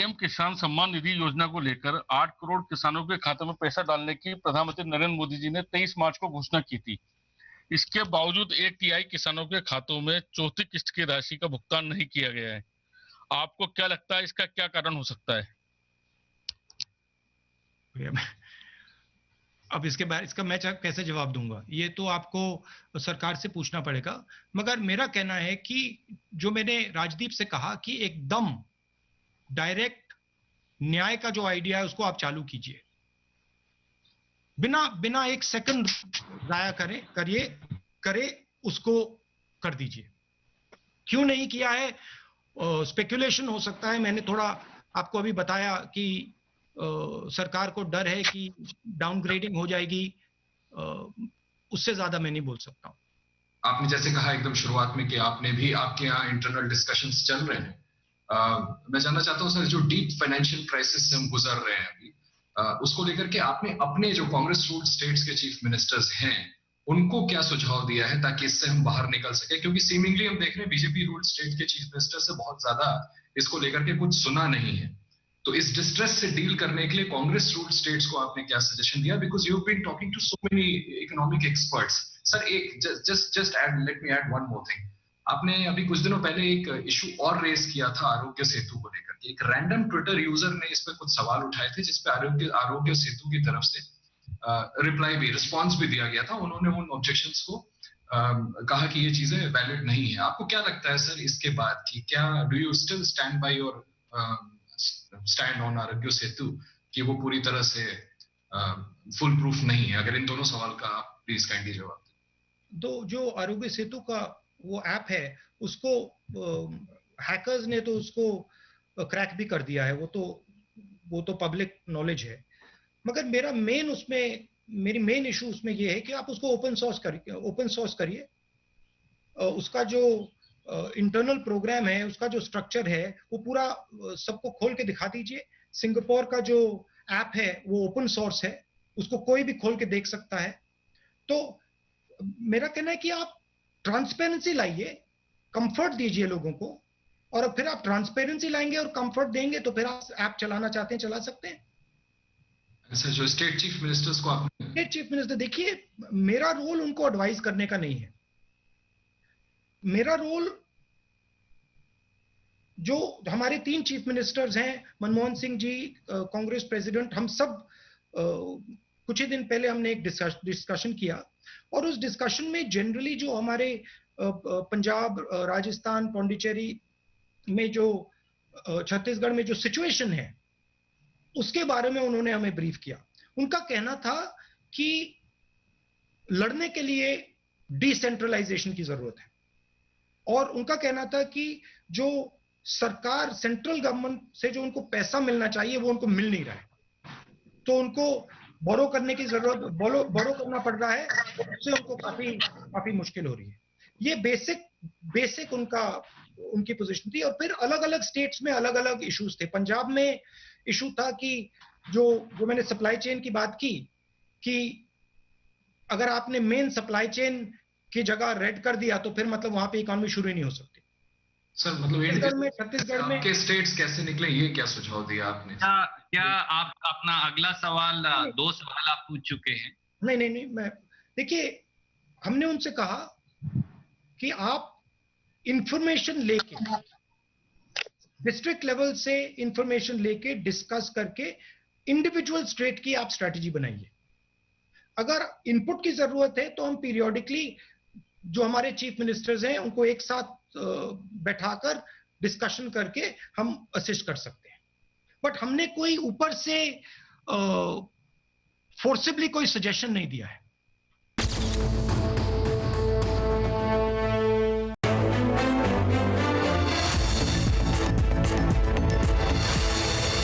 PM किसान सम्मान निधि योजना को लेकर 8 करोड़ किसानों के खाते में पैसा डालने की प्रधानमंत्री नरेंद्र मोदी जी ने 23 मार्च को घोषणा की थी। इसके बावजूद एक तिहाई किसानों के खातों में चौथी किस्त की राशि का भुगतान नहीं किया गया है। आपको क्या लगता है, इसका क्या कारण हो सकता है? अब इसका मैं कैसे जवाब दूंगा, ये तो आपको सरकार से पूछना पड़ेगा। मगर मेरा कहना है कि जो मैंने राजदीप से कहा कि एकदम डायरेक्ट न्याय का जो आइडिया है उसको आप चालू कीजिए, बिना एक सेकंड जाया करे उसको कर दीजिए। क्यों नहीं किया है, स्पेकुलेशन हो सकता है। मैंने थोड़ा आपको अभी बताया कि सरकार को डर है कि डाउनग्रेडिंग हो जाएगी, उससे ज्यादा मैं नहीं बोल सकता हूं। आपने जैसे कहा एकदम शुरुआत में कि आपने भी, आपके यहाँ इंटरनल डिस्कशंस चल रहे हैं। मैं जानना चाहता हूं सर, जो डीप फाइनेंशियल क्राइसिस से हम गुजर रहे हैं अभी, उसको लेकर के आपने अपने जो कांग्रेस रूल्ड स्टेट्स के चीफ मिनिस्टर्स हैं उनको क्या सुझाव दिया है ताकि इससे हम बाहर निकल सके? क्योंकि सीमिंगली हम देख रहे हैं बीजेपी रूल्ड स्टेट के चीफ मिनिस्टर से बहुत ज्यादा इसको लेकर के कुछ सुना नहीं है। तो इस डिस्ट्रेस से डील करने के लिए कांग्रेस रूल्ड स्टेट्स को आपने क्या सजेशन दिया? Because you have been talking to so many economic experts. Sir एक just add, let me add one more thing. आपने अभी कुछ दिनों पहले एक इशू और रेस किया था आरोग्य सेतु को लेकर के। एक रैंडम ट्विटर यूजर ने इस पर कुछ सवाल उठाए थे जिसपे आरोग्य सेतु की तरफ से रिस्पॉन्स भी दिया गया था। उन्होंने उन ऑब्जेक्शंस को कहा कि ये चीजें वैलिड नहीं है। आपको क्या लगता है सर इसके बाद की, क्या do you still stand by your stand on Aarogya Setu कि वो पूरी तरह से फुल प्रूफ नहीं है? अगर इन दोनों सवाल का आप प्लीज काइंडली जवाब दें। तो जो आरोग्य सेतु का वो ऐप है उसको हैकर्स ने तो उसको क्रैक भी कर दिया है, वो तो पब्लिक नॉलेज है। मगर मेरी मेन इशू उसमें ये है कि आप उसको ओपन सोर्स करिए। उसका जो इंटरनल प्रोग्राम है, उसका जो स्ट्रक्चर है, वो पूरा सबको खोल के दिखा दीजिए। सिंगापुर का जो ऐप है वो ओपन सोर्स है, उसको कोई भी खोल के देख सकता है। तो मेरा कहना है कि आप ट्रांसपेरेंसी लाइए, कंफर्ट दीजिए लोगों को, और फिर आप ट्रांसपेरेंसी लाएंगे और कंफर्ट देंगे तो फिर आप ऐप चलाना चाहते हैं चला सकते हैं। सर जो स्टेट चीफ मिनिस्टर्स को आपने, स्टेट चीफ मिनिस्टर, देखिए मेरा रोल उनको एडवाइस करने का नहीं है। मेरा रोल, जो हमारे 3 चीफ मिनिस्टर्स हैं, मनमोहन सिंह जी, कांग्रेस प्रेसिडेंट, हम सब कुछ ही दिन पहले हमने एक डिस्कशन किया, और उस डिस्कशन में जनरली जो हमारे पंजाब, राजस्थान, पौंडीचेरी में जो छत्तीसगढ़ में जो सिचुएशन है उसके बारे में उन्होंने हमें ब्रीफ किया। उनका कहना था कि लड़ने के लिए डिसेंट्रलाइजेशन की जरूरत है, और उनका कहना था कि जो सरकार, सेंट्रल गवर्नमेंट से जो उनको पैसा मिलना चाहिए वो उनको मिल नहीं रहा है, तो उनको बोरो करने की जरूरत, बोरो करना पड़ रहा है, उससे उनको काफी मुश्किल हो रही है। ये बेसिक उनकी पोजीशन थी। और फिर अलग अलग स्टेट्स में अलग अलग इश्यूज थे। पंजाब में इशू था कि जो मैंने सप्लाई चेन की बात की, कि अगर आपने मेन सप्लाई चेन की जगह रेड कर दिया तो फिर मतलब वहां पे इकोनॉमी शुरू ही नहीं हो सकती। सर मतलब छत्तीसगढ़ में के स्टेट्स कैसे निकले, ये क्या सुझाव दिया आपने? क्या आप अपना अगला सवाल, 2 सवाल आप पूछ चुके हैं? नहीं, मैं, देखिए हमने उनसे कहा कि आप इंफॉर्मेशन लेके, डिस्ट्रिक्ट लेवल से इंफॉर्मेशन लेके डिस्कस करके इंडिविजुअल स्टेट की आप स्ट्रेटजी बनाइए। अगर इनपुट की जरूरत है तो हम पीरियोडिकली जो हमारे चीफ मिनिस्टर्स हैं उनको एक साथ बैठाकर डिस्कशन करके हम असिस्ट कर सकते हैं। बट हमने कोई ऊपर से फोर्सिबली कोई सजेशन नहीं दिया है।